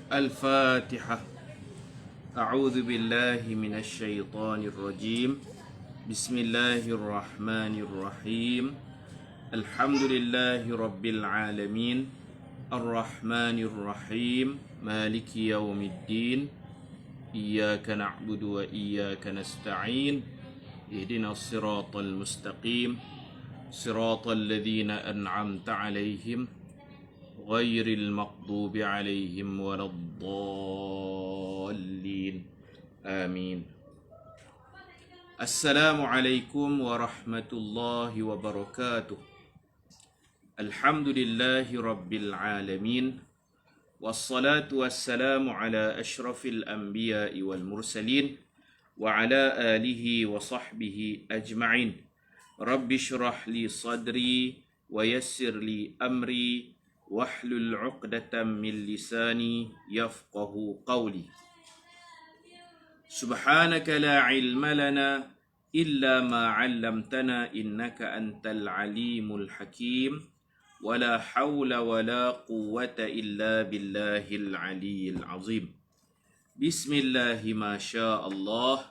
الفاتحة. أعوذ بالله من الشيطان الرجيم. بسم الله الرحمن الرحيم. الحمد لله رب العالمين. الرحمن الرحيم. مالك يوم الدين. إياك نعبد وإياك نستعين. اهدنا الصراط المستقيم. صراط الذين أنعمت عليهم غير المغضوب عليهم ولا الضالين. آمين. السلام عليكم ورحمة الله وبركاته. الحمد لله رب العالمين، والصلاة والسلام على أشرف الأنبياء والمرسلين وعلى آله وصحبه أجمعين. رب اشرح لي صدري ويسر لي أمري واحلل عقدة من لساني يفقه قولي. سبحانك لا علم لنا إلا ما علمتنا إنك أنت العليم الحكيم. ولا حول ولا قوة إلا بالله العلي العظيم. بسم الله ما شاء الله،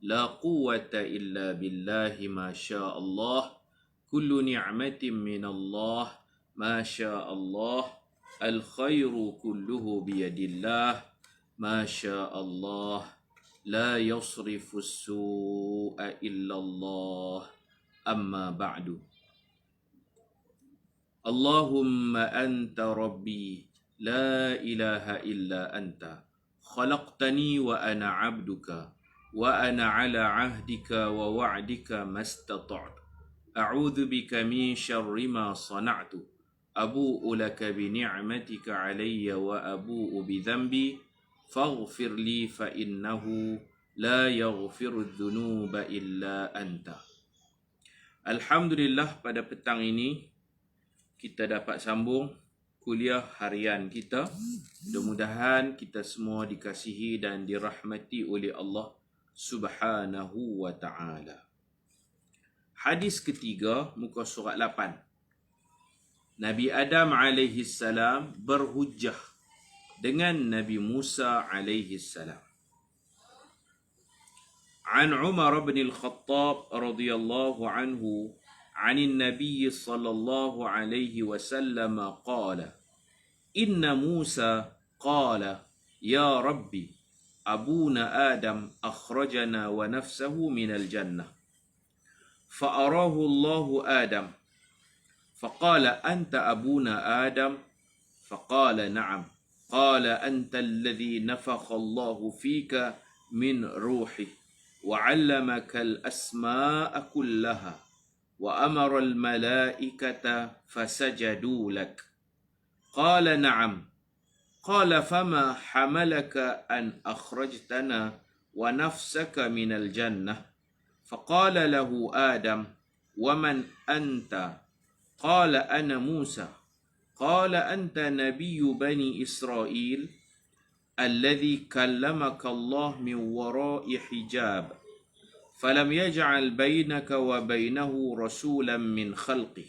لا قوة إلا بالله ما شاء الله. كل نعمة من الله ما شاء الله. الخير كله بيد الله ما شاء الله. لا يصرف السوء إلا الله. أما بعد. اللهم أنت ربي لا إله إلا أنت. خلقتني وأنا عبدك، وأنا على عهدك ووعدك ما استطعت. أعوذ بك من شر ما صنعت. أبوء لك بنعمتك علي وأبوء بذنبي فاغفر لي فإنه لا يغفر الذنوب إلا أنت. Alhamdulillah, pada petang ini kita dapat sambung kuliah harian kita. Mudah-mudahan kita semua dikasihi dan dirahmati oleh Allah Subhanahu wa ta'ala. Hadis ketiga, muka surat 8. Nabi Adam alaihi salam berhujjah dengan Nabi Musa alaihi salam. An Umar bin al-Khattab radhiyallahu anhu عن النبي صلى الله عليه وسلم قال: إن موسى قال: يا ربي، أبونا آدم أخرجنا ونفسه من الجنة، فأراه الله آدم، فقال: أنت أبونا آدم؟ فقال: نعم. قال: أنت الذي نفخ الله فيك من روحه وعلمك الأسماء كلها وأمر الملائكة فسجدوا لك. قال: نعم. قال: فما حملك أن أخرجتنا ونفسك من الجنة؟ فقال له آدم: ومن أنت؟ قال: أنا موسى. قال: أنت نبي بني إسرائيل الذي كلمك الله من وراء حجاب، فلم يجعل بينك وبينه رسولا من خلقه.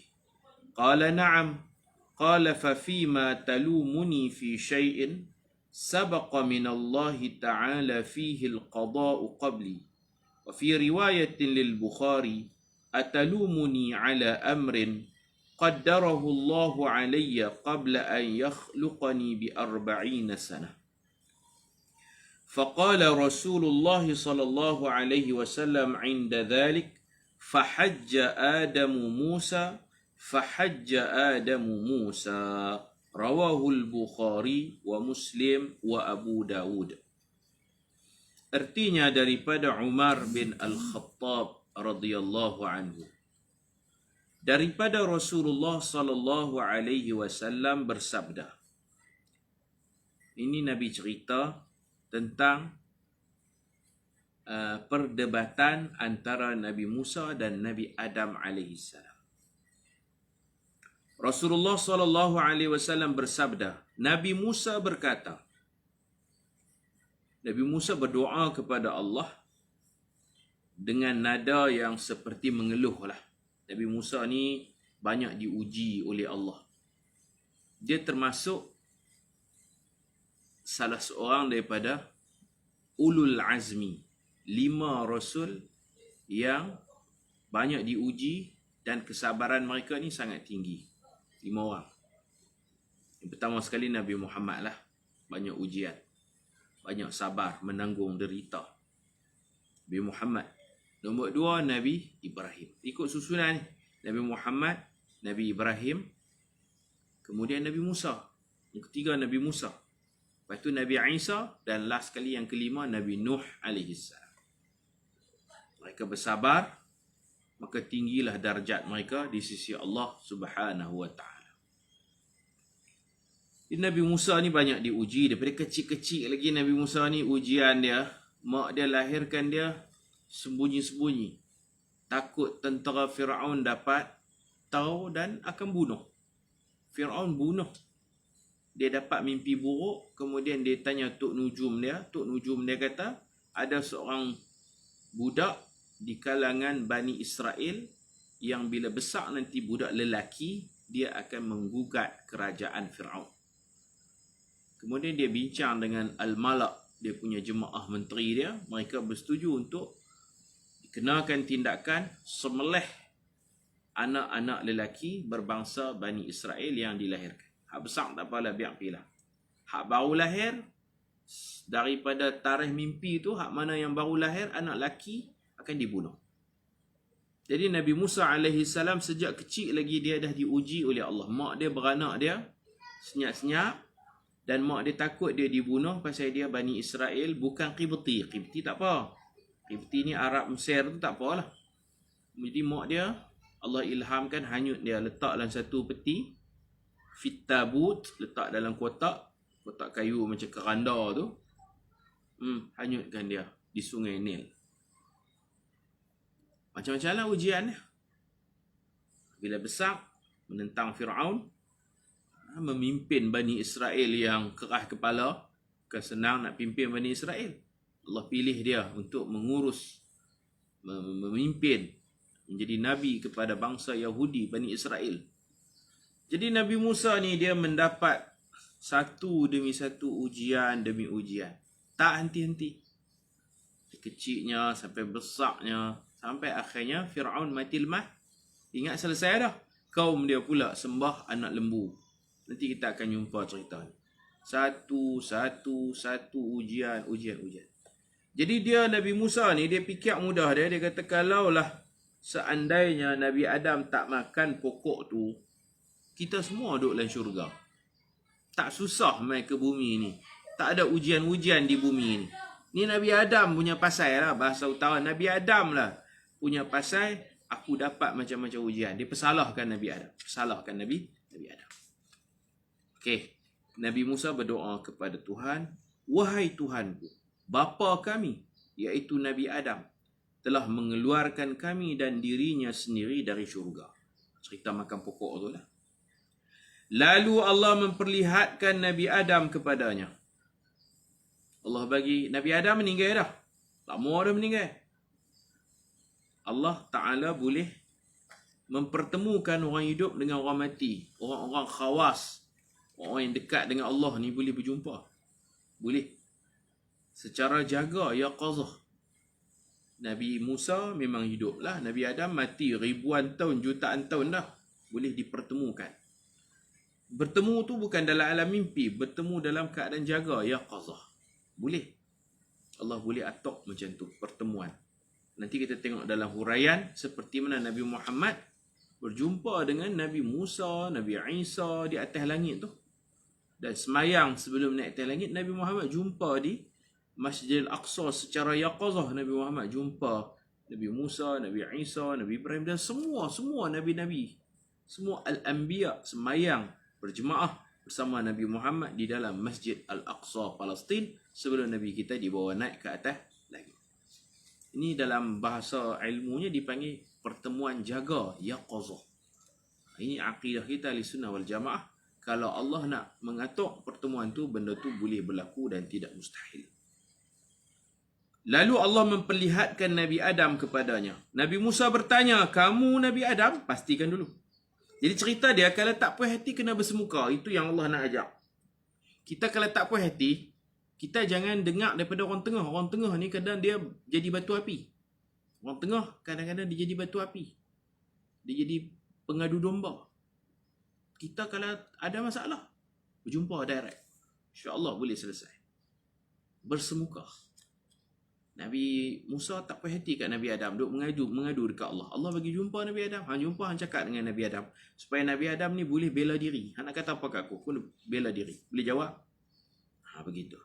قال: نعم. قال: ففيما تلومني في شيء سبق من الله تعالى فيه القضاء قبلي؟ وفي رواية للبخاري: أتلومني على أمر قدره الله علي قبل أن يخلقني ب40 سنة. فقال رسول الله صلى الله عليه وسلم عند ذلك: فحج آدم موسى. فحج آدم موسى. رواه البخاري ومسلم وأبو داود. Artinya daripada Umar bin Al-Khattab radhiyallahu anhu, daripada Rasulullah sallallahu alaihi wasallam bersabda. Ini Nabi cerita tentang perdebatan antara Nabi Musa dan Nabi Adam alaihi salam. Rasulullah sallallahu alaihi wasallam bersabda, Nabi Musa berkata, Nabi Musa berdoa kepada Allah dengan nada yang seperti mengeluhlah. Nabi Musa ni banyak diuji oleh Allah. Dia termasuk salah seorang daripada ulul azmi, 5 rasul yang banyak diuji dan kesabaran mereka ni sangat tinggi. 5 orang. Yang pertama sekali Nabi Muhammad lah, banyak ujian, banyak sabar, menanggung derita. Nabi Muhammad. Nombor 2 Nabi Ibrahim. Ikut susunan Nabi Muhammad, Nabi Ibrahim, kemudian Nabi Musa. Yang ketiga Nabi Musa. Lepas tu Nabi Isa, dan last sekali yang kelima Nabi Nuh alaihissalam. Mereka bersabar, maka tinggilah darjat mereka di sisi Allah Subhanahu wa taala. Nabi Musa ni banyak diuji daripada kecil-kecil lagi. Nabi Musa ni ujian dia, mak dia lahirkan dia sembunyi-sembunyi. Takut tentera Firaun dapat tahu dan akan bunuh. Firaun bunuh. Dia dapat mimpi buruk, kemudian dia tanya Tok Nujum dia. Tok Nujum dia kata, ada seorang budak di kalangan Bani Israel yang bila besar nanti budak lelaki, dia akan menggugat kerajaan Firaun. Kemudian dia bincang dengan Al-Malak, dia punya jemaah menteri dia. Mereka bersetuju untuk dikenakan tindakan semelih anak-anak lelaki berbangsa Bani Israel yang dilahirkan. Hak besar tak apalah, biar pilih. Hak baru lahir, daripada tarikh mimpi tu, hak mana yang baru lahir, anak lelaki akan dibunuh. Jadi Nabi Musa alaihissalam sejak kecil lagi dia dah diuji oleh Allah. Mak dia beranak dia senyap-senyap, dan mak dia takut dia dibunuh pasal dia Bani Israel, bukan Qibti. Qibti tak apa. Qibti ni Arab Mesir tu tak apalah. Jadi mak dia, Allah ilhamkan, hanyut dia, letak dalam satu peti, fit tabut, letak dalam kotak kayu macam keranda tu. Hanyutkan dia di sungai Nil. Macam-macam lah ujian dia. Bila besar, menentang Firaun, memimpin Bani Israel yang keras kepala. Bukan senang nak pimpin Bani Israel. Allah pilih dia untuk mengurus, memimpin, menjadi Nabi kepada bangsa Yahudi, Bani Israel. Jadi Nabi Musa ni dia mendapat satu demi satu ujian demi ujian. Tak henti-henti. Kecilnya sampai besarnya, sampai akhirnya Firaun mati lemah. Ingat selesai dah. Kaum dia pula sembah anak lembu. Nanti kita akan jumpa cerita ni. Satu ujian. Jadi dia Nabi Musa ni, dia fikir mudah dia. Dia kata kalaulah seandainya Nabi Adam tak makan pokok tu, kita semua duduk dalam syurga. Tak susah mai ke bumi ni. Tak ada ujian-ujian di bumi ni. Ni Nabi Adam punya pasal lah. Bahasa utara Nabi Adam lah punya pasal aku dapat macam-macam ujian. Dia persalahkan Nabi Adam. Persalahkan Nabi Adam. Okey. Nabi Musa berdoa kepada Tuhan. Wahai Tuhanku, bapa kami, iaitu Nabi Adam, telah mengeluarkan kami dan dirinya sendiri dari syurga. Cerita makan pokok tu lah. Lalu Allah memperlihatkan Nabi Adam kepadanya. Allah bagi Nabi Adam meninggal dah. Lama dah meninggal. Allah Ta'ala boleh mempertemukan orang hidup dengan orang mati. Orang-orang khawas. Orang yang dekat dengan Allah ni boleh berjumpa. Boleh. Secara jaga, yaqazah. Nabi Musa memang hidup lah. Nabi Adam mati ribuan tahun, jutaan tahun dah. Boleh dipertemukan. Bertemu tu bukan dalam alam mimpi. Bertemu dalam keadaan jaga, yaqazah. Boleh. Allah boleh atok macam tu, pertemuan. Nanti kita tengok dalam huraian seperti mana Nabi Muhammad berjumpa dengan Nabi Musa, Nabi Isa di atas langit tu. Dan semayang sebelum naik atas langit, Nabi Muhammad jumpa di Masjidil Aqsa secara yaqazah. Nabi Muhammad jumpa Nabi Musa, Nabi Isa, Nabi Ibrahim dan semua Nabi-Nabi. Semua Al-Anbiya semayang berjemaah bersama Nabi Muhammad di dalam Masjid Al-Aqsa Palestin sebelum Nabi kita dibawa naik ke atas langit. Ini dalam bahasa ilmunya dipanggil pertemuan jaga, yaqazah. Ini akidah kita Ahlussunnah wal Jamaah. Kalau Allah nak mengatur pertemuan tu, benda tu boleh berlaku dan tidak mustahil. Lalu Allah memperlihatkan Nabi Adam kepadanya. Nabi Musa bertanya, kamu Nabi Adam? Pastikan dulu. Jadi cerita dia, kalau tak puas hati kena bersemuka. Itu yang Allah nak ajak. Kita kalau tak puas hati, Kita jangan dengar daripada orang tengah. Orang tengah ni kadang dia jadi batu api. Orang tengah kadang-kadang dia jadi batu api. Dia jadi pengadu domba. Kita kalau ada masalah, berjumpa direct. InsyaAllah boleh selesai. Bersemuka. Nabi Musa tak puas hati kat Nabi Adam. Duk mengadu dekat Allah. Allah bagi jumpa Nabi Adam. Han jumpa, han cakap dengan Nabi Adam. Supaya Nabi Adam ni boleh bela diri. Han nak kata apa kat aku? Aku bela diri. Boleh jawab? Begitu.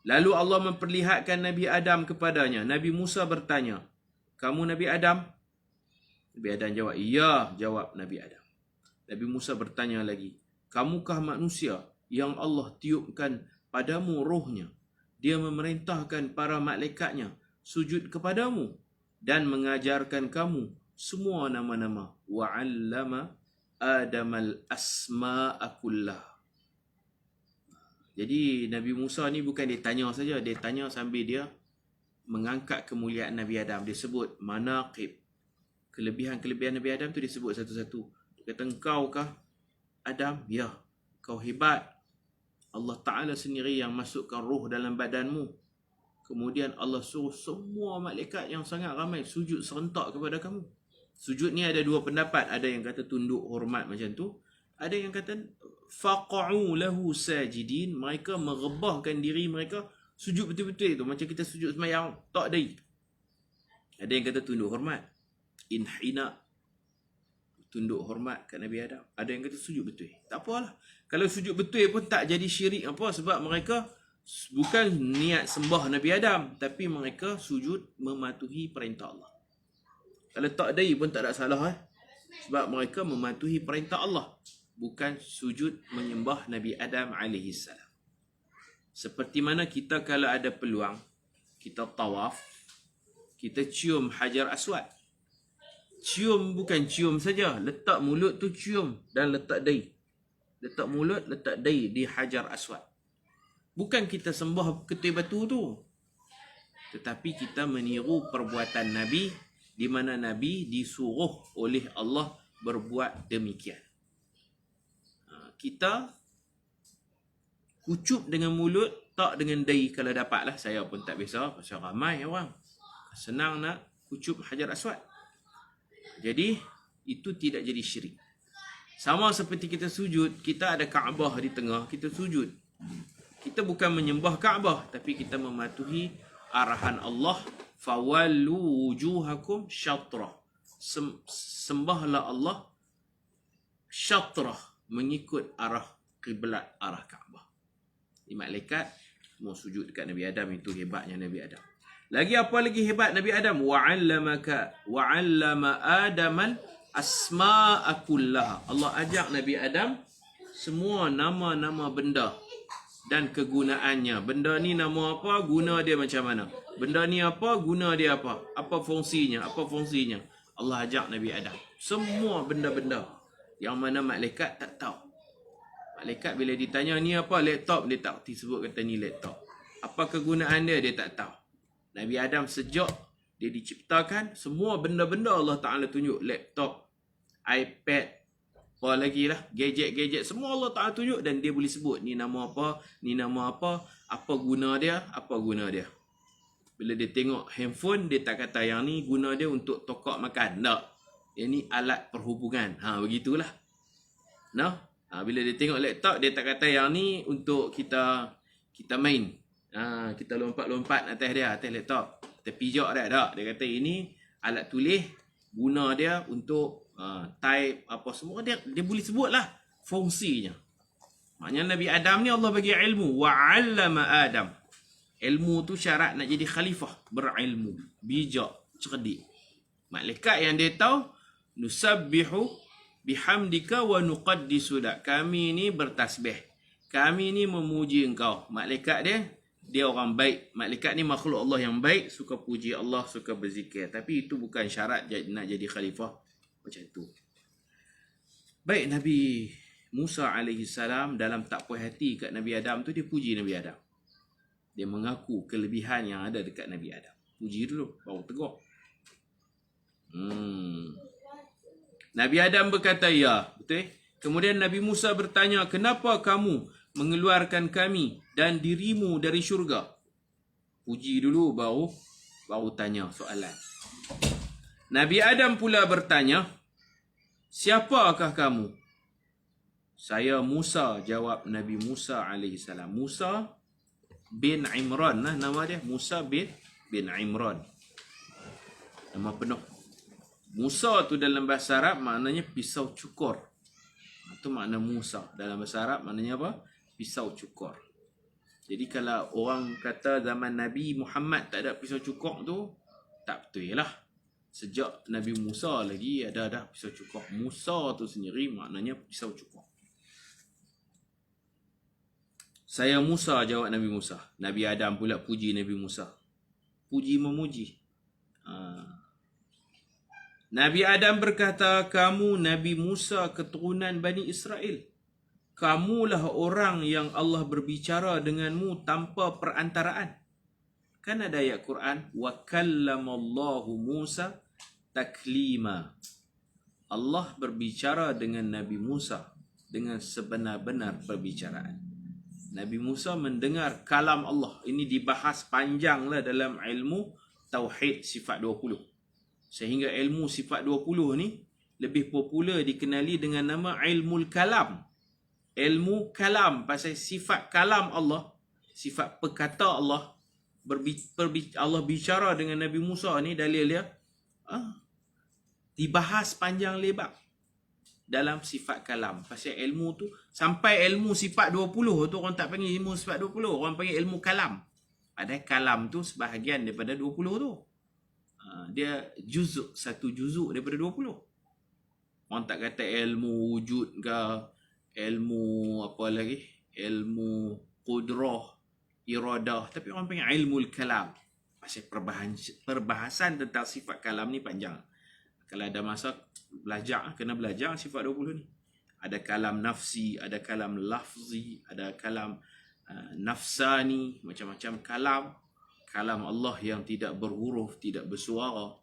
Lalu Allah memperlihatkan Nabi Adam kepadanya. Nabi Musa bertanya, kamu Nabi Adam? Nabi Adam jawab, ya, jawab Nabi Adam. Nabi Musa bertanya lagi, kamukah manusia yang Allah tiupkan padamu rohnya? Dia memerintahkan para malaikatnya sujud kepadamu dan mengajarkan kamu semua nama-nama. Wa'allama Adamal asma'a kullah. Jadi Nabi Musa ni bukan dia tanya saja, dia tanya sambil dia mengangkat kemuliaan Nabi Adam. Dia sebut manaqib, kelebihan-kelebihan Nabi Adam tu dia sebut satu-satu. Dia kata, engkau kah Adam? Ya, kau hebat. Allah Ta'ala sendiri yang masukkan roh dalam badanmu. Kemudian Allah suruh semua malaikat yang sangat ramai sujud serentak kepada kamu. Sujud ni ada dua pendapat. Ada yang kata tunduk hormat macam tu. Ada yang kata faqa'u lahu sajidin. Mereka merebahkan diri mereka sujud betul-betul tu. Macam kita sujud semayang tak dai. Ada yang kata tunduk hormat. Inhina. Tunduk hormat kat Nabi Adam. Ada yang kata sujud betul. Tak apalah. Kalau sujud betul pun tak jadi syirik apa. Sebab mereka bukan niat sembah Nabi Adam. Tapi mereka sujud mematuhi perintah Allah. Kalau tak dai pun tak ada salah. Sebab mereka mematuhi perintah Allah. Bukan sujud menyembah Nabi Adam AS. Seperti mana kita kalau ada peluang, kita tawaf, kita cium Hajar Aswad. Cium bukan cium saja, letak mulut tu cium dan letak dahi. Letak mulut, letak dahi di Hajar Aswad. Bukan kita sembah ketui batu tu. Tetapi kita meniru perbuatan Nabi, di mana Nabi disuruh oleh Allah berbuat demikian. Kita kucup dengan mulut, tak dengan dahi kalau dapatlah. Saya pun tak biasa, pasal ramai orang. Senang nak kucup Hajar Aswad. Jadi, itu tidak jadi syirik. Sama seperti kita sujud, kita ada Kaabah di tengah, kita sujud. Kita bukan menyembah Kaabah, tapi kita mematuhi arahan Allah. Fawallu wujuhakum syatrah. Sembahlah Allah syatrah, mengikut arah kiblat, arah Kaabah. Di malaikat semua sujud dekat Nabi Adam. Itu hebatnya Nabi Adam. Lagi apa lagi hebat Nabi Adam? Wa'allama Adamal asma'a kullaha. Allah ajak Nabi Adam semua nama-nama benda dan kegunaannya. Benda ni nama apa, guna dia macam mana. Benda ni apa, guna dia apa. Apa fungsinya, apa fungsinya. Allah ajak Nabi Adam semua benda-benda yang mana malaikat tak tahu. Malaikat bila ditanya ni apa, laptop, dia tak sebut kata ni laptop. Apa kegunaan dia, dia tak tahu. Nabi Adam sejak dia diciptakan, semua benda-benda Allah Ta'ala tunjuk. Laptop, iPad, apa lagi lah, gadget-gadget, semua Allah Ta'ala tunjuk dan dia boleh sebut ni nama apa, ni nama apa guna dia, apa guna dia. Bila dia tengok handphone, dia tak kata yang ni guna dia untuk tokak makan. Tak. Yang ni alat perhubungan. Begitulah. Bila dia tengok laptop, dia tak kata yang ni untuk kita main. Kita lompat-lompat atas dia, atas laptop. Kita pijak dia. Tak. Dia kata ini alat tulis, guna dia untuk type apa semua. Dia boleh sebutlah fungsinya. Maknanya Nabi Adam ni Allah bagi ilmu. Wa'allama Adam. Ilmu tu syarat nak jadi khalifah. Berilmu, bijak, cerdik. Malaikat yang dia tahu, nusabbihu bihamdika wa nuqaddisu lak. Kami ni bertasbih. Kami ni memuji engkau. Malaikat dia orang baik. Malaikat ni makhluk Allah yang baik, suka puji Allah, suka berzikir. Tapi itu bukan syarat nak jadi khalifah macam tu. Baik, Nabi Musa AS dalam tak puas hati kat Nabi Adam tu, dia puji Nabi Adam. Dia mengaku kelebihan yang ada dekat Nabi Adam. Puji dulu, baru tegur. Nabi Adam berkata, ya, betul. Kemudian Nabi Musa bertanya, kenapa kamu mengeluarkan kami dan dirimu dari syurga? Puji dulu baru tanya soalan. Nabi Adam pula bertanya, siapakah kamu? Saya Musa, jawab Nabi Musa AS. Musa bin Imran lah nama dia. Musa bin Imran. Nama penuh. Musa tu dalam bahasa Arab maknanya pisau cukur. Itu makna Musa. Dalam bahasa Arab maknanya apa? Pisau cukur. Jadi kalau orang kata zaman Nabi Muhammad tak ada pisau cukur tu, tak betul lah. Sejak Nabi Musa lagi ada dah pisau cukur. Musa tu sendiri maknanya pisau cukur. Saya Musa, jawab Nabi Musa. Nabi Adam pula puji Nabi Musa. Puji memuji. Nabi Adam berkata, kamu Nabi Musa keturunan Bani Israel. Kamulah orang yang Allah berbicara denganmu tanpa perantaraan. Kan ada ayat Quran, wa kallamallahu Musa taklima. Allah berbicara dengan Nabi Musa dengan sebenar-benar perbicaraan. Nabi Musa mendengar kalam Allah. Ini dibahas panjanglah dalam ilmu Tauhid sifat 20. Sehingga ilmu sifat 20 ni lebih popular dikenali dengan nama ilmu kalam. Ilmu kalam pasal sifat kalam Allah, sifat perkata Allah. Allah bicara dengan Nabi Musa ni, dalil dia dibahas panjang lebar dalam sifat kalam. Pasal ilmu tu, sampai ilmu sifat 20 tu orang tak panggil ilmu sifat 20, orang panggil ilmu kalam. Padahal kalam tu sebahagian daripada 20 tu. Dia satu juzuk daripada 20. Orang tak kata ilmu wujud ke, ilmu apa lagi, ilmu qudrah, iradah, tapi orang panggil ilmu kalam. Pasal perbahasan tentang sifat kalam ni panjang. Kalau ada masa belajar, kena belajar sifat 20 ni. Ada kalam nafsi, ada kalam lafzi, ada kalam nafsani, macam-macam kalam. Kalam Allah yang tidak berhuruf, tidak bersuara.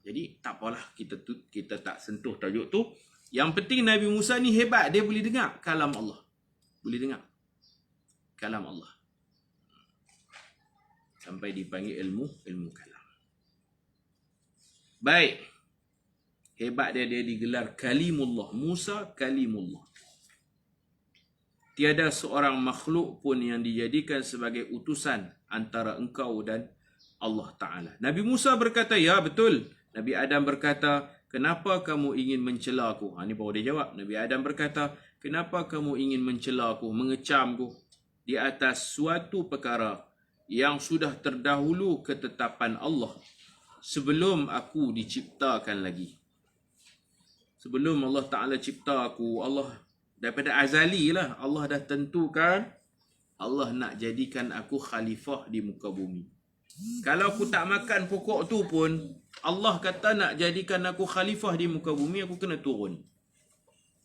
Jadi tak apalah, kita tak sentuh tajuk tu. Yang penting Nabi Musa ni hebat, dia boleh dengar kalam Allah. Boleh dengar kalam Allah. Sampai dipanggil ilmu kalam. Baik. Hebat dia digelar Kalimullah. Musa Kalimullah. Tiada seorang makhluk pun yang dijadikan sebagai utusan antara engkau dan Allah Ta'ala. Nabi Musa berkata, ya betul. Nabi Adam berkata, kenapa kamu ingin mencela aku? Ini baru dia jawab. Nabi Adam berkata, kenapa kamu ingin mencela aku, mengecamku di atas suatu perkara yang sudah terdahulu ketetapan Allah sebelum aku diciptakan lagi. Sebelum Allah Ta'ala cipta aku, Allah daripada azali lah, Allah dah tentukan Allah nak jadikan aku khalifah di muka bumi. Kalau aku tak makan pokok tu pun, Allah kata nak jadikan aku khalifah di muka bumi, aku kena turun.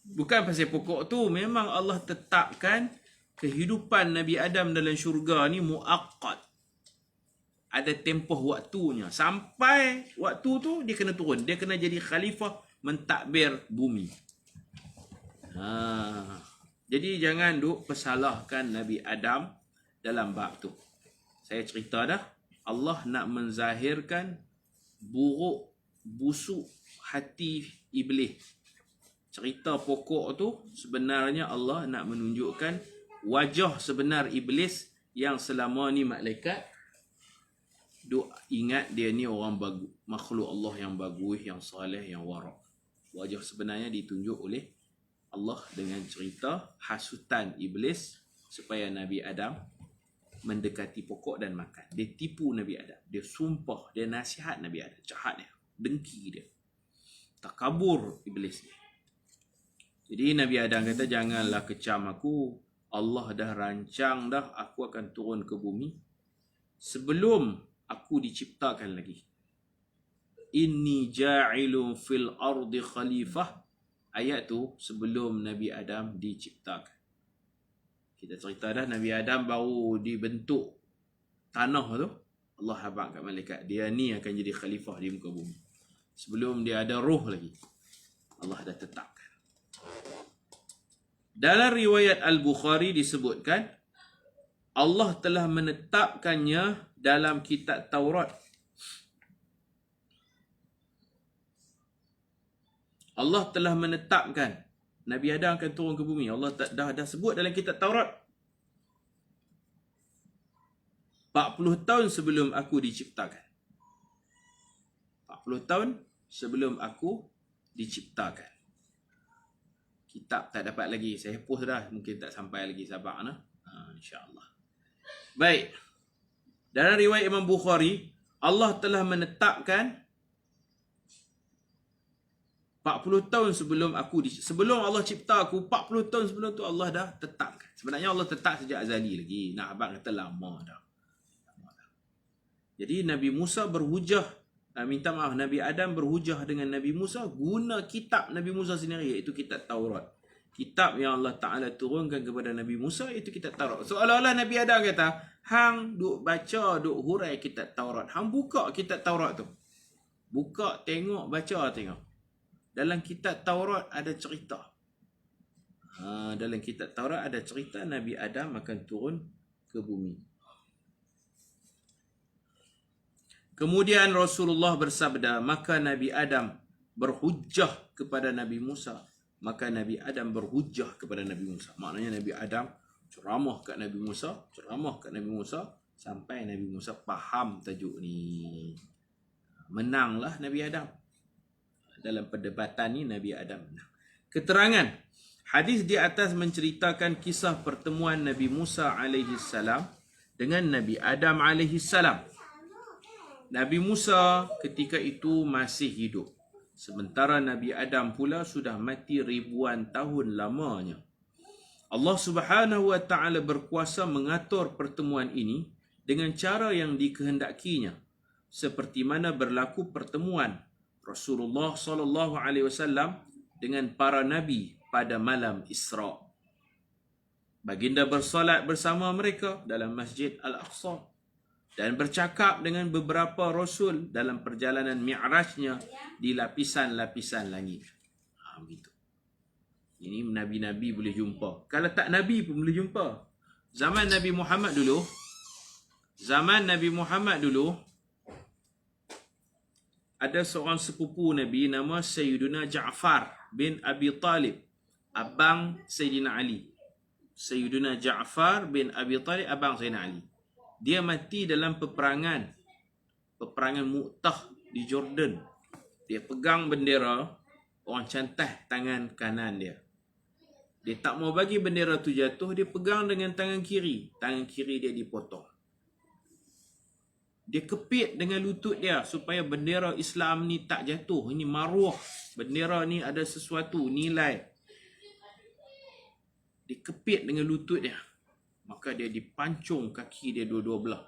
Bukan pasal pokok tu, memang Allah tetapkan kehidupan Nabi Adam dalam syurga ni muaqqat. Ada tempoh waktunya. Sampai waktu tu dia kena turun. Dia kena jadi khalifah mentadbir bumi. Jadi jangan duk persalahkan Nabi Adam dalam bab tu. Saya cerita dah, Allah nak menzahirkan buruk, busuk hati iblis. Cerita pokok tu sebenarnya Allah nak menunjukkan wajah sebenar iblis yang selama ni malaikat duk ingat dia ni orang bagus, makhluk Allah yang bagus, yang soleh, yang warak. Wajah sebenarnya ditunjuk oleh Allah dengan cerita hasutan iblis supaya Nabi Adam mendekati pokok dan makan. Dia tipu Nabi Adam. Dia sumpah, dia nasihat Nabi Adam. Jahat dia, dengki dia. Takabur iblis ni. Jadi Nabi Adam kata, janganlah kecam aku. Allah dah rancang dah aku akan turun ke bumi sebelum aku diciptakan lagi. Inni ja'ilun fil ardi khalifah. Ayat tu sebelum Nabi Adam diciptakan. Kita cerita dah Nabi Adam baru dibentuk tanah tu. Allah habaq kat malaikat, dia ni akan jadi khalifah di muka bumi. Sebelum dia ada roh lagi, Allah dah tetapkan. Dalam riwayat Al-Bukhari disebutkan Allah telah menetapkannya dalam kitab Taurat. Allah telah menetapkan Nabi Adam akan turun ke bumi. Allah dah sebut dalam kitab Taurat. 40 tahun sebelum aku diciptakan. 40 tahun sebelum aku diciptakan. Kitab tak dapat lagi. Saya post dah. Mungkin tak sampai lagi sabar. InsyaAllah. Baik. Dalam riwayat Imam Bukhari, Allah telah menetapkan 40 tahun sebelum sebelum Allah cipta aku, 40 tahun sebelum tu Allah dah tetapkan. Sebenarnya Allah tetap sejak azali lagi. Nak abang kata lama dah. Jadi Nabi Musa berhujah, minta maaf, Nabi Adam berhujah dengan Nabi Musa guna kitab Nabi Musa sendiri, iaitu kitab Taurat. Kitab yang Allah Ta'ala turunkan kepada Nabi Musa, itu kitab Taurat. Seolah-olah Nabi Adam kata, hang duk baca, duk hurai kitab Taurat. Hang buka kitab Taurat tu. Buka, tengok, baca, tengok. Dalam kitab Taurat ada cerita. Dalam kitab Taurat ada cerita Nabi Adam akan turun ke bumi. Kemudian Rasulullah bersabda, maka Nabi Adam berhujjah kepada Nabi Musa. Maka Nabi Adam berhujjah kepada Nabi Musa. Maknanya Nabi Adam ceramah kat Nabi Musa, sampai Nabi Musa faham tajuk ni. Menanglah Nabi Adam. Dalam perdebatan ni Nabi Adam menang. Keterangan. Hadis di atas menceritakan kisah pertemuan Nabi Musa alaihi salam dengan Nabi Adam alaihi salam. Nabi Musa ketika itu masih hidup. Sementara Nabi Adam pula sudah mati ribuan tahun lamanya. Allah Subhanahu wa Ta'ala berkuasa mengatur pertemuan ini dengan cara yang dikehendakinya. Seperti mana berlaku pertemuan Rasulullah sallallahu alaihi wasallam dengan para nabi pada malam Isra. Baginda bersolat bersama mereka dalam Masjid Al-Aqsa dan bercakap dengan beberapa rasul dalam perjalanan mi'rajnya di lapisan-lapisan langit. Begitu. Ini nabi-nabi boleh jumpa. Kalau tak nabi pun boleh jumpa. Zaman Nabi Muhammad dulu, ada seorang sepupu Nabi nama Sayyiduna Ja'far bin Abi Talib, abang Sayyidina Ali. Sayyiduna Ja'far bin Abi Talib, abang Sayyidina Ali. Dia mati dalam peperangan Mu'tah di Jordan. Dia pegang bendera, orang cantah tangan kanan dia. Dia tak mau bagi bendera tu jatuh, dia pegang dengan tangan kiri. Tangan kiri dia dipotong. Dia kepit dengan lutut dia supaya bendera Islam ni tak jatuh. Ini maruah. Bendera ni ada sesuatu, nilai. Dia kepit dengan lutut dia. Maka dia dipancung kaki dia dua-dua belah.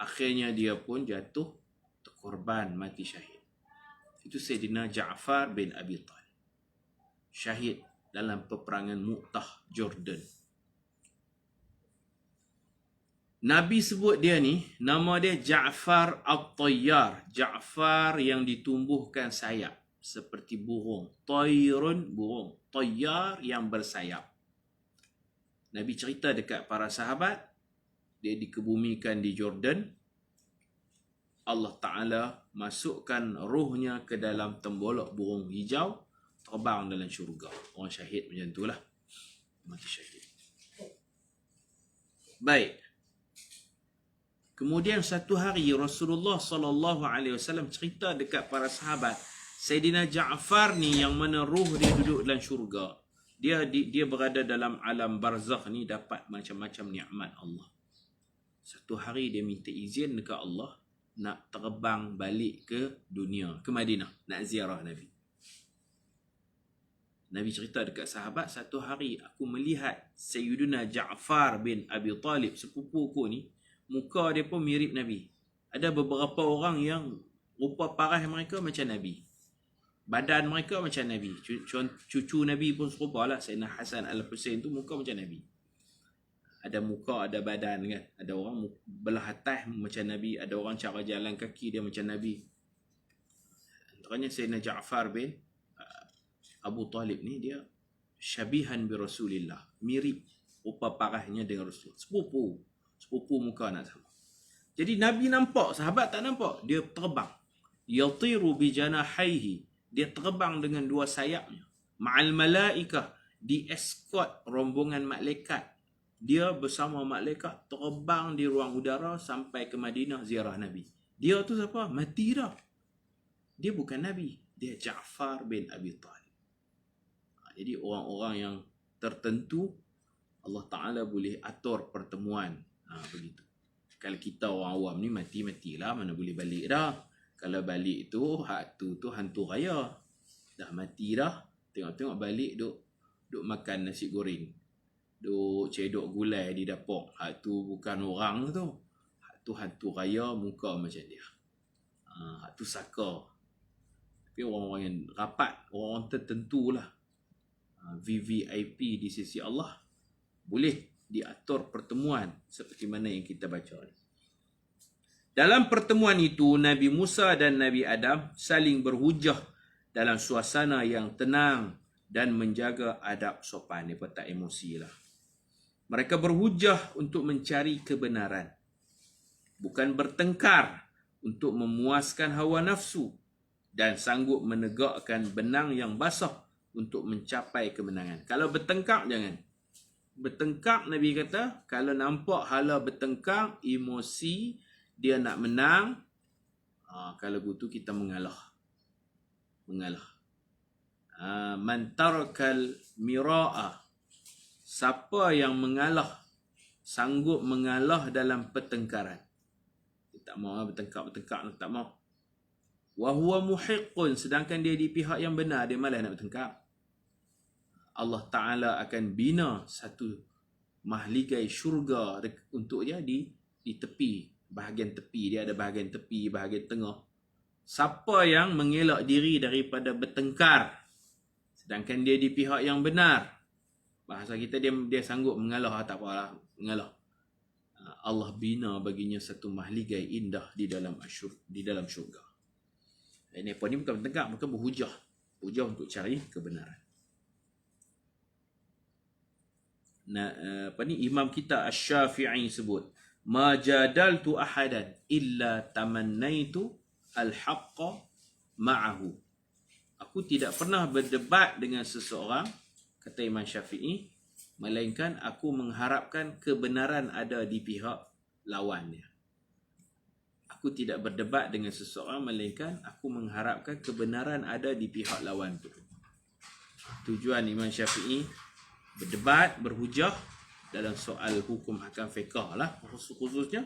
Akhirnya dia pun jatuh terkorban, mati syahid. Itu Sayyidina Ja'far bin Abi Talib. Syahid dalam peperangan Mu'tah Jordan. Nabi sebut dia ni, nama dia Ja'far At-Tayyar. Ja'far yang ditumbuhkan sayap. Seperti burung. Tayrun, burung. Tayyar yang bersayap. Nabi cerita dekat para sahabat, dia dikebumikan di Jordan. Allah Ta'ala masukkan rohnya ke dalam tembolok burung hijau, terbang dalam syurga. Orang syahid macam itulah. Mati syahid. Baik. Kemudian satu hari Rasulullah SAW cerita dekat para sahabat, Sayyidina Ja'far ni yang mana roh dia duduk dalam syurga. Dia berada dalam alam barzakh ni, dapat macam-macam nikmat Allah. Satu hari dia minta izin dekat Allah nak terbang balik ke dunia, ke Madinah, nak ziarah Nabi. Nabi cerita dekat sahabat, satu hari aku melihat Sayyidina Ja'far bin Abi Talib, sepupuku ni, muka dia pun mirip Nabi. Ada beberapa orang yang rupa parah mereka macam Nabi. Badan mereka macam Nabi. Cucu Nabi pun serupa lah. Sayyidina Hasan Al-Husain tu muka macam Nabi. Ada muka, ada badan kan. Ada orang belah atas macam Nabi. Ada orang cara jalan kaki dia macam Nabi. Antaranya Sayyidina Ja'far bin Abu Talib ni, dia syabihan bi Rasulillah, mirip rupa parahnya dengan Rasul. Sepupu muka nak sama. Jadi Nabi nampak, sahabat tak nampak. Dia terbang. Yatiru bi janahaihi, dia terbang dengan dua sayapnya. Ma'al malaikah, di escort rombongan malaikat. Dia bersama malaikat terbang di ruang udara sampai ke Madinah ziarah Nabi. Dia tu siapa? Mati dah. Dia bukan Nabi. Dia Ja'far bin Abi Talib. Jadi orang-orang yang tertentu Allah Ta'ala boleh atur pertemuan. Begitu. Kalau kita orang awam ni mati-matilah, mana boleh balik dah. Kalau balik tu, hak tu hantu raya. Dah mati dah. Tengok-tengok balik duk makan nasi goreng. Duk cedok gulai di dapur. Hak tu bukan orang tu. Hak tu hantu raya muka macam dia. Hak tu saka. Tapi orang-orang yang rapat, orang tertentu lah. VVIP di sisi Allah. Boleh diatur pertemuan seperti mana yang kita baca. Dalam pertemuan itu, Nabi Musa dan Nabi Adam saling berhujah dalam suasana yang tenang dan menjaga adab sopan. Mereka tak emosi lah. Mereka berhujah untuk mencari kebenaran. Bukan bertengkar untuk memuaskan hawa nafsu dan sanggup menegakkan benang yang basah untuk mencapai kemenangan. Kalau bertengkar, jangan. Bertengkar, Nabi kata, kalau nampak hala bertengkar, emosi, dia nak menang, kalau begitu kita mengalah. Man tarakal mira'a, siapa yang mengalah, sanggup mengalah dalam pertengkaran. Dia tak mau bertengkar, tak mau. Wa huwa muhiqqun, sedangkan dia di pihak yang benar, dia malas nak bertengkar. Allah Ta'ala akan bina satu mahligai syurga untuk dia di tepi. Bahagian tepi. Dia ada bahagian tepi, bahagian tengah. Siapa yang mengelak diri daripada bertengkar, sedangkan dia di pihak yang benar. Bahasa kita, dia sanggup mengalah, tak apalah, mengalah. Allah bina baginya satu mahligai indah di dalam syurga. Ini bukan bertengkar, mereka berhujah. Hujah untuk cari kebenaran. Imam kita Asy-Syafi'i sebut, ma jadaltu ahadan illa tamannaitu al-haqqa ma'ahu. Aku tidak pernah berdebat dengan seseorang, kata Imam Syafi'i, melainkan aku mengharapkan kebenaran ada di pihak lawannya. Aku tidak berdebat dengan seseorang, melainkan aku mengharapkan kebenaran ada di pihak lawan tu. Tujuan Imam Syafi'i berdebat, berhujah dalam soal hukum hakam fiqh lah, khususnya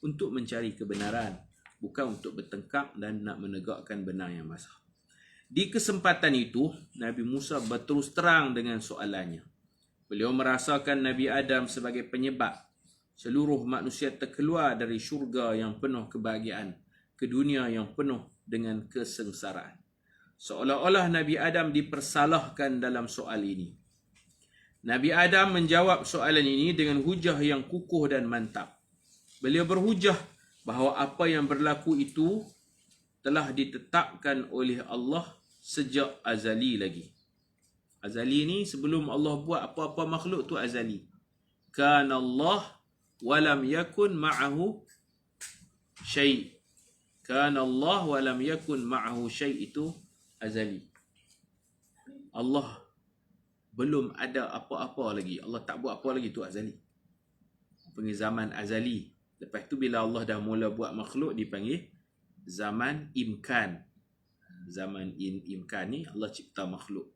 untuk mencari kebenaran, bukan untuk bertengkar dan nak menegakkan benar yang basah. Di kesempatan itu, Nabi Musa berterus terang dengan soalannya. Beliau merasakan Nabi Adam sebagai penyebab seluruh manusia terkeluar dari syurga yang penuh kebahagiaan ke dunia yang penuh dengan kesengsaraan. Seolah-olah Nabi Adam dipersalahkan dalam soal ini. Nabi Adam menjawab soalan ini dengan hujah yang kukuh dan mantap. Beliau berhujah bahawa apa yang berlaku itu telah ditetapkan oleh Allah sejak azali lagi. Azali ni sebelum Allah buat apa-apa makhluk tu azali. Kana Allah walam yakun ma'ahu syai'. Kana Allah walam yakun ma'ahu syai' itu azali. Allah belum ada apa-apa lagi. Allah tak buat apa lagi, tu azali. Panggil zaman azali. Lepas tu bila Allah dah mula buat makhluk, dipanggil zaman imkan. Zaman imkan ni Allah cipta makhluk.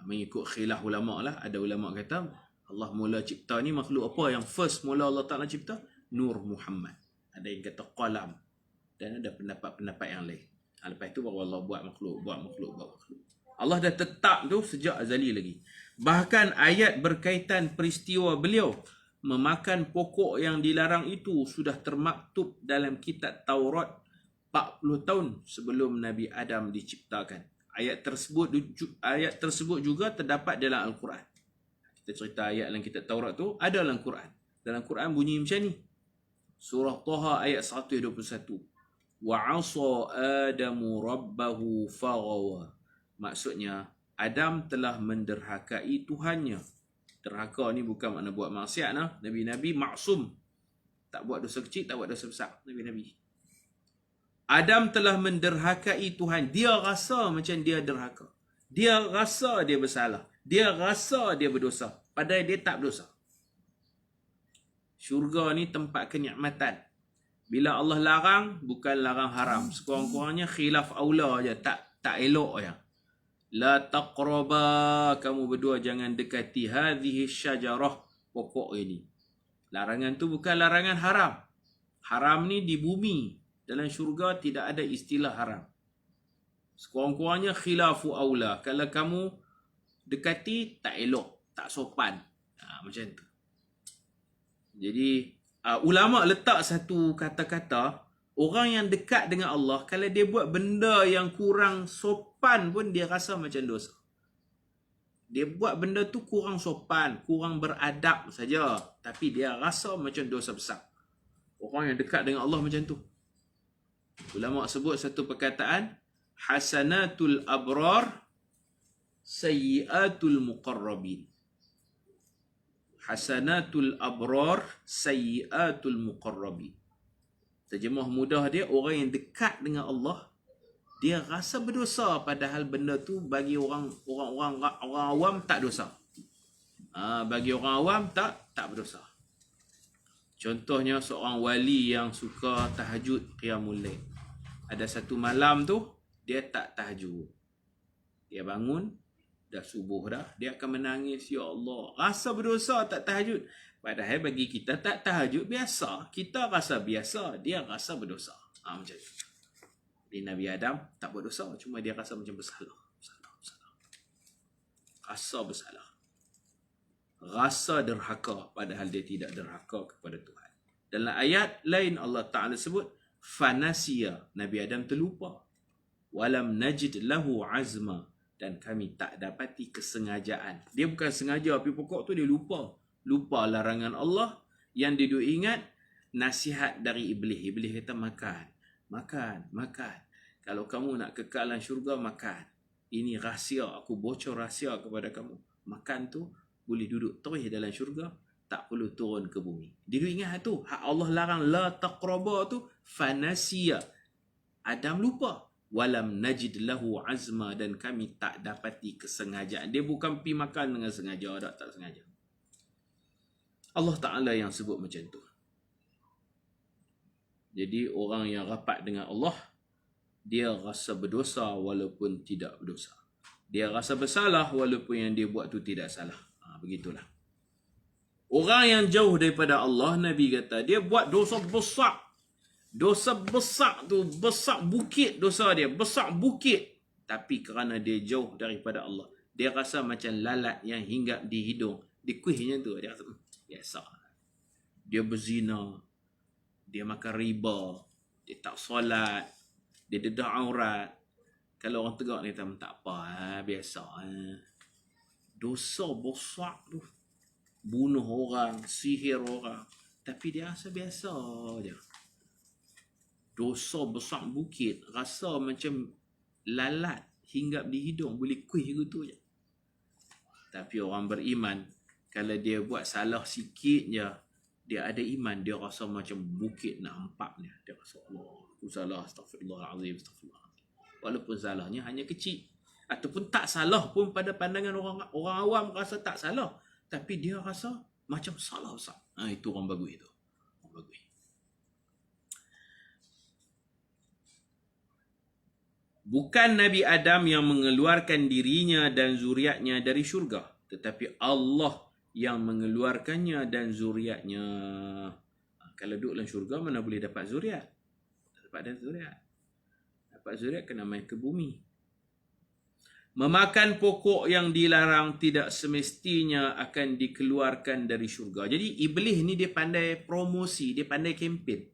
Mengikut khilaf ulama lah. Ada ulama kata Allah mula cipta ni makhluk apa? Yang first mula Allah Ta'ala cipta Nur Muhammad. Ada yang kata qalam. Dan ada pendapat-pendapat yang lain. Lepas tu baru Allah buat makhluk. Allah dah tetap tu sejak azali lagi. Bahkan ayat berkaitan peristiwa beliau memakan pokok yang dilarang itu sudah termaktub dalam kitab Taurat 40 tahun sebelum Nabi Adam diciptakan. Ayat tersebut juga terdapat dalam Al-Quran. Kita cerita ayat dalam kitab Taurat tu ada dalam Quran. Dalam Quran bunyi macam ni. Surah Taha ayat 121. Wa 'asa Adamu rabbahu faghawa. Maksudnya Adam telah menderhakai Tuhannya. Derhaka ni bukan makna buat maksiat nah. Nabi-nabi maksum. Tak buat dosa kecil, tak buat dosa besar. Nabi-nabi. Adam telah menderhakai Tuhan. Dia rasa macam dia derhaka. Dia rasa dia bersalah. Dia rasa dia berdosa. Padahal dia tak berdosa. Syurga ni tempat kenikmatan. Bila Allah larang, bukan larang haram. Sekurang-kurangnya khilaf aula je. Tak elok je. La taqraba, kamu berdua jangan dekati hadhihi syajarah, pokok ini. Larangan tu bukan larangan haram. Haram ni di bumi. Dalam syurga tidak ada istilah haram. Sekurang-kurangnya khilafu aula. Kalau kamu dekati, tak elok, tak sopan. Macam tu. Jadi, ulama letak satu kata-kata, orang yang dekat dengan Allah, kalau dia buat benda yang kurang sopan pun, dia rasa macam dosa. Dia buat benda tu kurang sopan, kurang beradab saja. Tapi dia rasa macam dosa besar. Orang yang dekat dengan Allah macam tu. Ulama sebut satu perkataan, hasanatul abrar, sayyiatul muqarrabin. Hasanatul abrar, sayyiatul muqarrabin. Terjemah mudah dia, orang yang dekat dengan Allah, dia rasa berdosa padahal benda tu bagi orang awam tak dosa. Bagi orang awam tak berdosa. Contohnya seorang wali yang suka tahajud qiyamul lail. Ada satu malam tu dia tak tahajud. Dia bangun dah subuh dah, dia akan menangis, ya Allah, rasa berdosa tak tahajud. Padahal bagi kita tak tahajud biasa. Kita rasa biasa, dia rasa berdosa. Macam tu. Di Nabi Adam tak berdosa, cuma dia rasa macam bersalah. Rasa bersalah. Rasa derhaka, padahal dia tidak derhaka kepada Tuhan. Dalam ayat lain Allah Ta'ala sebut, fanasiya, Nabi Adam terlupa. Walam najid lahu azma, dan kami tak dapati kesengajaan. Dia bukan sengaja api pokok tu, dia lupa. Lupa larangan Allah. Yang dia duk ingat nasihat dari iblis. Iblis kata makan. Kalau kamu nak kekal dalam syurga, makan. Ini rahsia, aku bocor rahsia kepada kamu. Makan tu boleh duduk terus dalam syurga, tak perlu turun ke bumi. Dia duk ingat tu. Hak Allah larang la taqraba tu, fanasiya. Adam lupa. Walam najid lahu azma, dan kami tak dapati kesengajaan. Dia bukan pergi makan dengan sengaja, tak sengaja. Allah Ta'ala yang sebut macam tu. Jadi orang yang rapat dengan Allah, dia rasa berdosa walaupun tidak berdosa. Dia rasa bersalah walaupun yang dia buat tu tidak salah. Begitulah. Orang yang jauh daripada Allah, Nabi kata, dia buat dosa besar. Dosa besar tu, besar bukit dosa dia, besar bukit. Tapi kerana dia jauh daripada Allah, dia rasa macam lalat yang hinggap di hidung. Dia kuihnya tu, dia rasa biasa. Dia berzina, dia makan riba, dia tak solat, dia dedah aurat. Kalau orang tegak ni tak apa, biasa. Dosa besar tu, bunuh orang, sihir orang, tapi dia rasa biasa je. Dosa besar bukit, rasa macam lalat hinggap di hidung, boleh kuih gitu je. Tapi orang beriman, kalau dia buat salah sikit je, dia ada iman, dia rasa macam bukit nak empak dia. Dia rasa, Allah, aku salah, astagfirullahalazim, astagfirullahalazim. Walaupun salahnya hanya kecil. Ataupun tak salah pun pada pandangan orang awam rasa tak salah. Tapi dia rasa macam salah besar. Itu orang bagus itu. Orang bagus. Bukan Nabi Adam yang mengeluarkan dirinya dan zuriatnya dari syurga, tetapi Allah yang mengeluarkannya dan zuriatnya. Kalau duduk dalam syurga, mana boleh dapat zuriat? Dapat zuriat. Dapat zuriat kena main ke bumi. Memakan pokok yang dilarang tidak semestinya akan dikeluarkan dari syurga. Jadi iblis ni dia pandai promosi, dia pandai kempen.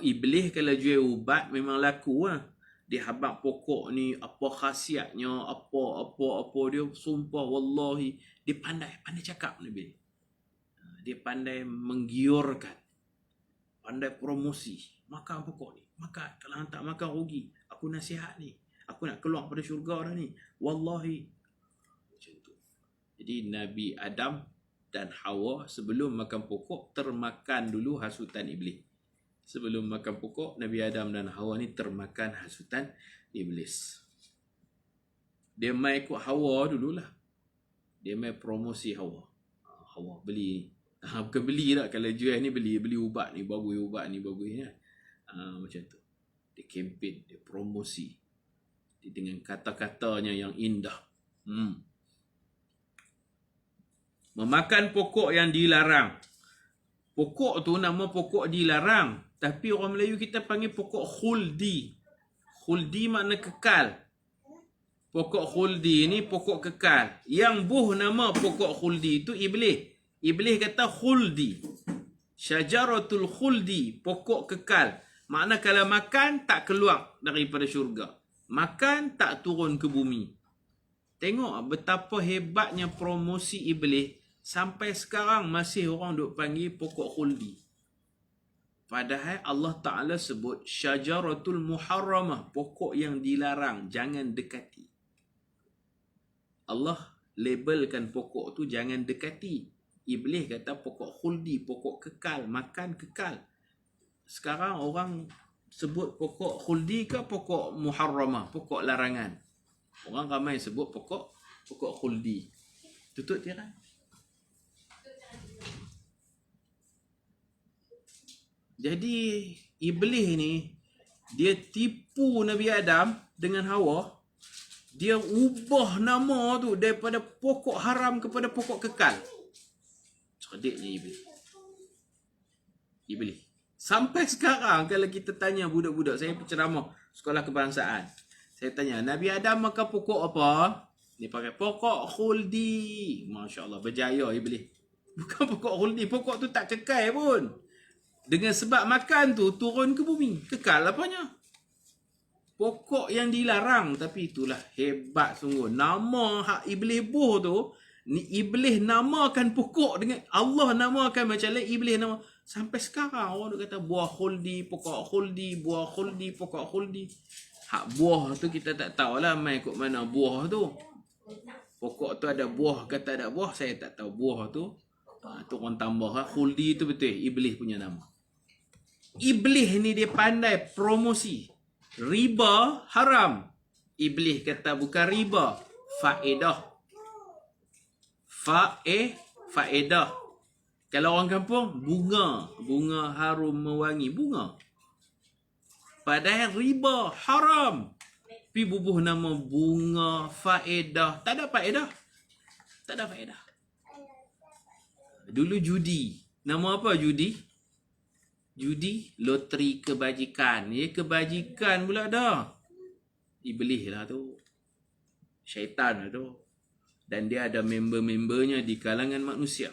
Iblis kalau jual ubat memang laku lah. Dia habaq pokok ni, apa khasiatnya, apa dia sumpah wallahi. Dia pandai cakap Nabi. Dia pandai menggiurkan. Pandai promosi. Makan pokok ni. Makan. Kalau tak makan rugi. Aku nasihat ni. Aku nak keluar pada syurga dah ni. Wallahi. Jadi Nabi Adam dan Hawa sebelum makan pokok termakan dulu hasutan iblis. Sebelum makan pokok, Nabi Adam dan Hawa ni termakan hasutan iblis. Dia mai ikut Hawa dululah. Dia mai promosi Hawa. Hawa beli ni. Bukan beli tak, kalau jual ni beli ubat ni bagus, ubat ni bagus ya. Macam tu. Dia kempen, dia promosi. Dia dengan kata-katanya yang indah. Memakan pokok yang dilarang. Pokok tu nama pokok dilarang. Tapi orang Melayu kita panggil pokok khuldi. Khuldi makna kekal. Pokok khuldi ni pokok kekal. Yang buh nama pokok khuldi tu iblis. Iblis kata khuldi. Syajaratul khuldi. Pokok kekal. Makna kalau makan tak keluar daripada syurga. Makan tak turun ke bumi. Tengok betapa hebatnya promosi iblis. Sampai sekarang masih orang duk panggil pokok khuldi. Padahal Allah Ta'ala sebut syajaratul muharramah. Pokok yang dilarang. Jangan dekati. Allah labelkan pokok tu jangan dekati. Iblis kata pokok khuldi. Pokok kekal. Makan kekal. Sekarang orang sebut pokok khuldi ke pokok muharramah. Pokok larangan. Orang ramai sebut pokok khuldi. Tutup tirai. Jadi iblis ni dia tipu Nabi Adam dengan Hawa. Dia ubah nama tu daripada pokok haram kepada pokok kekal. Cerdiknya iblis. Sampai sekarang kalau kita tanya budak-budak, saya penceramah sekolah kebangsaan. Saya tanya, Nabi Adam makan pokok apa? Dia pakai pokok khuldi. Masya Allah, berjaya iblis. Bukan pokok khuldi, pokok tu tak kekal pun. Dengan sebab makan tu turun ke bumi. Kekal apanya? Pokok yang dilarang. Tapi itulah hebat sungguh. Nama hak iblis buh tu. Ni iblis namakan pokok dengan Allah namakan macam lain. Iblis nama. Sampai sekarang orang duk kata buah khuldi, pokok khuldi, buah khuldi, pokok khuldi. Hak buah tu kita tak tahulah mai ikut mana buah tu. Pokok tu ada buah ke tak ada buah. Saya tak tahu buah tu. Tu orang tambah. Khuldi tu betul. Iblis punya nama. Iblis ni dia pandai promosi. Riba haram. Iblis kata bukan riba. Faedah. Faedah. Kalau orang kampung, bunga. Bunga harum mewangi. Bunga. Padahal riba haram. Pi bubuh nama bunga faedah. Tak ada faedah. Tak ada faedah. Dulu judi. Nama apa judi? Judi, loteri kebajikan. Kebajikan pula dah. Iblis lah tu. Syaitan lah tu. Dan dia ada member-membernya di kalangan manusia.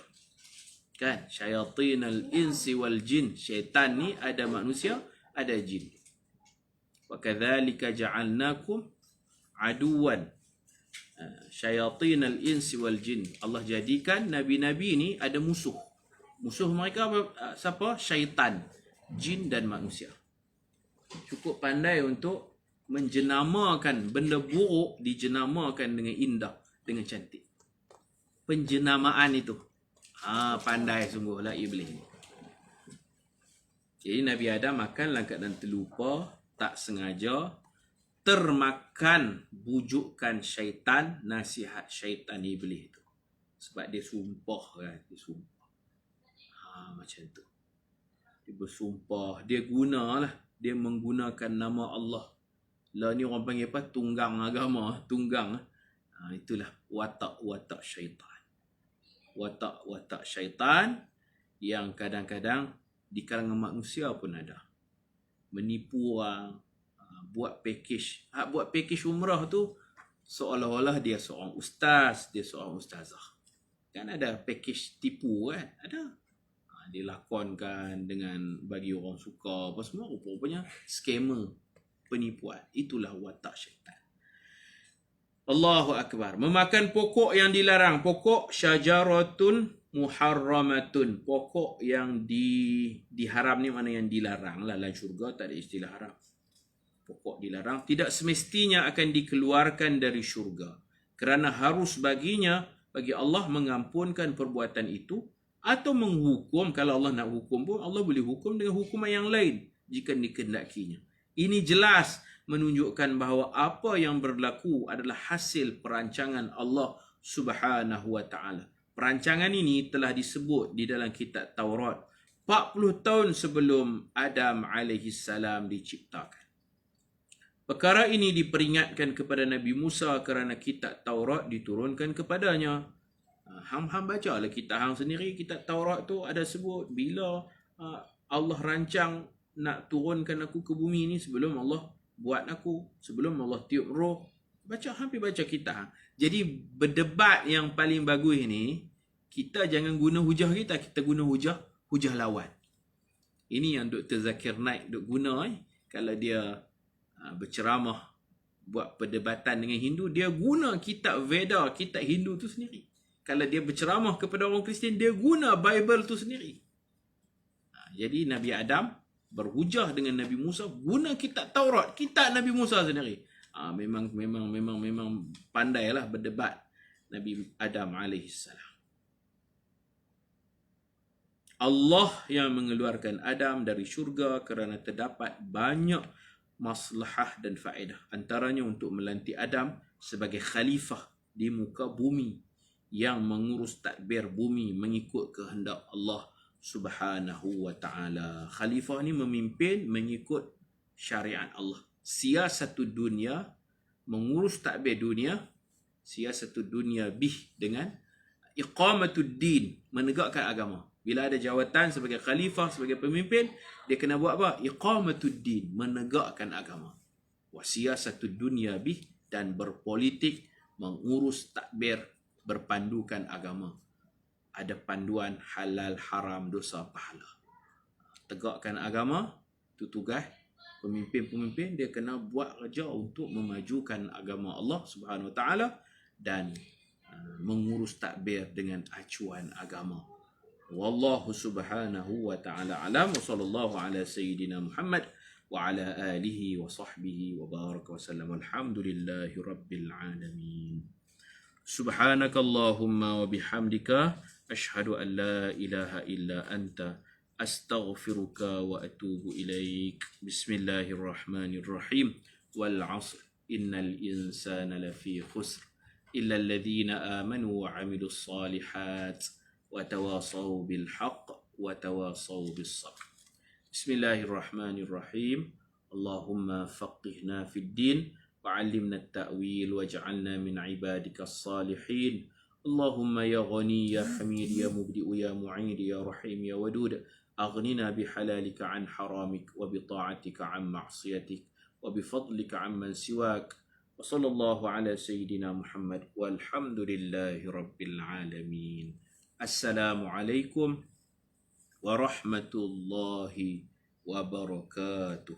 Kan? Syayatinal insi wal jin. Syaitan ni ada manusia, ada jin. Wa kadzalika ja'alnakum aduwan. Syayatinal insi wal jin. Allah jadikan nabi-nabi ni ada musuh. Musuh mereka siapa? Syaitan, jin dan manusia. Cukup pandai untuk menjenamakan benda buruk, dijenamakan dengan indah, dengan cantik. Penjenamaan itu. Pandai sungguhlah iblis ni. Jadi Nabi Adam makan dalam keadaan terlupa, tak sengaja, termakan bujukan syaitan, nasihat syaitan iblis itu. Sebab dia sumpah kan, dia sumpah. Macam tu. Dia bersumpah. Dia gunalah. Dia menggunakan nama Allah. Lah ni orang panggil apa? Tunggang agama. Tunggang. Itulah watak-watak syaitan. Watak-watak syaitan yang kadang-kadang di kalangan manusia pun ada. Menipu orang. Buat package. Buat package umrah tu seolah-olah dia seorang ustaz. Dia seorang ustazah. Kan ada package tipu kan? Ada. Dilakonkan dengan bagi orang suka apa semua, rupanya scammer, penipuan. Itulah watak syaitan. Allahu Akbar. Memakan pokok yang dilarang. Pokok syajaratun muharramatun. Pokok yang diharam ni mana yang dilarang lah. Dalam syurga tak ada istilah haram. Pokok dilarang. Tidak semestinya akan dikeluarkan dari syurga. Kerana harus baginya bagi Allah mengampunkan perbuatan itu atau menghukum. Kalau Allah nak hukum pun, Allah boleh hukum dengan hukuman yang lain jika dikehendakinya. Ini jelas menunjukkan bahawa apa yang berlaku adalah hasil perancangan Allah Subhanahu wa taala. Perancangan ini telah disebut di dalam kitab Taurat 40 tahun sebelum Adam AS diciptakan. Perkara ini diperingatkan kepada Nabi Musa kerana kitab Taurat diturunkan kepadanya. Hang baca lah kitab hang sendiri. Kitab Taurat tu ada sebut bila Allah rancang nak turunkan aku ke bumi ni sebelum Allah buat aku, sebelum Allah tiup roh. Hampir baca kitab hang. Jadi berdebat yang paling bagus ni, kita jangan guna hujah kita guna hujah lawan. Ini yang Dr. Zakir Naik duk guna kalau dia berceramah buat perdebatan dengan Hindu, dia guna kitab Veda, kitab Hindu tu sendiri. Kalau dia berceramah kepada orang Kristian, dia guna Bible tu sendiri. Jadi Nabi Adam berhujah dengan Nabi Musa guna kitab Taurat, kitab Nabi Musa sendiri. Memang pandailah berdebat Nabi Adam alaihissalam. Allah yang mengeluarkan Adam dari syurga kerana terdapat banyak maslahah dan faedah. Antaranya untuk melantik Adam sebagai khalifah di muka bumi yang mengurus tadbir bumi mengikut kehendak Allah Subhanahu wa taala. Khalifah ni memimpin mengikut syariat Allah. Siasatud dunia, mengurus tadbir dunia, siasatud dunia bih dengan iqamatud din, menegakkan agama. Bila ada jawatan sebagai khalifah, sebagai pemimpin, dia kena buat apa? Iqamatud din, menegakkan agama. Wa siyasatud dunya bih, dan berpolitik, mengurus tadbir, berpandukan agama. Ada panduan halal, haram, dosa, pahala. Tegakkan agama, itu tugas pemimpin-pemimpin. Dia kena buat kerja untuk memajukan agama Allah Subhanahu Wa Taala dan mengurus tadbir dengan acuan agama. Wallahu subhanahu wa ta'ala alam wa sallallahu ala sayyidina Muhammad wa ala alihi wa sahbihi wa baraka wa sallam. Alhamdulillahi rabbil alamin. Subhanakallahumma wa bihamdika ashhadu an la ilaha illa anta astaghfiruka wa atubu ilaik. Bismillahirrahmanirrahim. Wal 'asr innal insana lafi khusr illa alladhina amanu wa 'amilus salihat وتواصوا بالحق وتواصوا بالصبر. بسم الله الرحمن الرحيم. اللهم فقهنا في الدين وعلمنا التأويل واجعلنا من عبادك الصالحين. اللهم يا غني يا حميد يا مبدئ يا معيد يا رحيم يا ودود أغننا بحلالك عن حرامك وبطاعتك عن معصيتك وبفضلك عمن سواك. وصلى الله على سيدنا محمد والحمد لله رب العالمين. Assalamualaikum warahmatullahi wabarakatuh.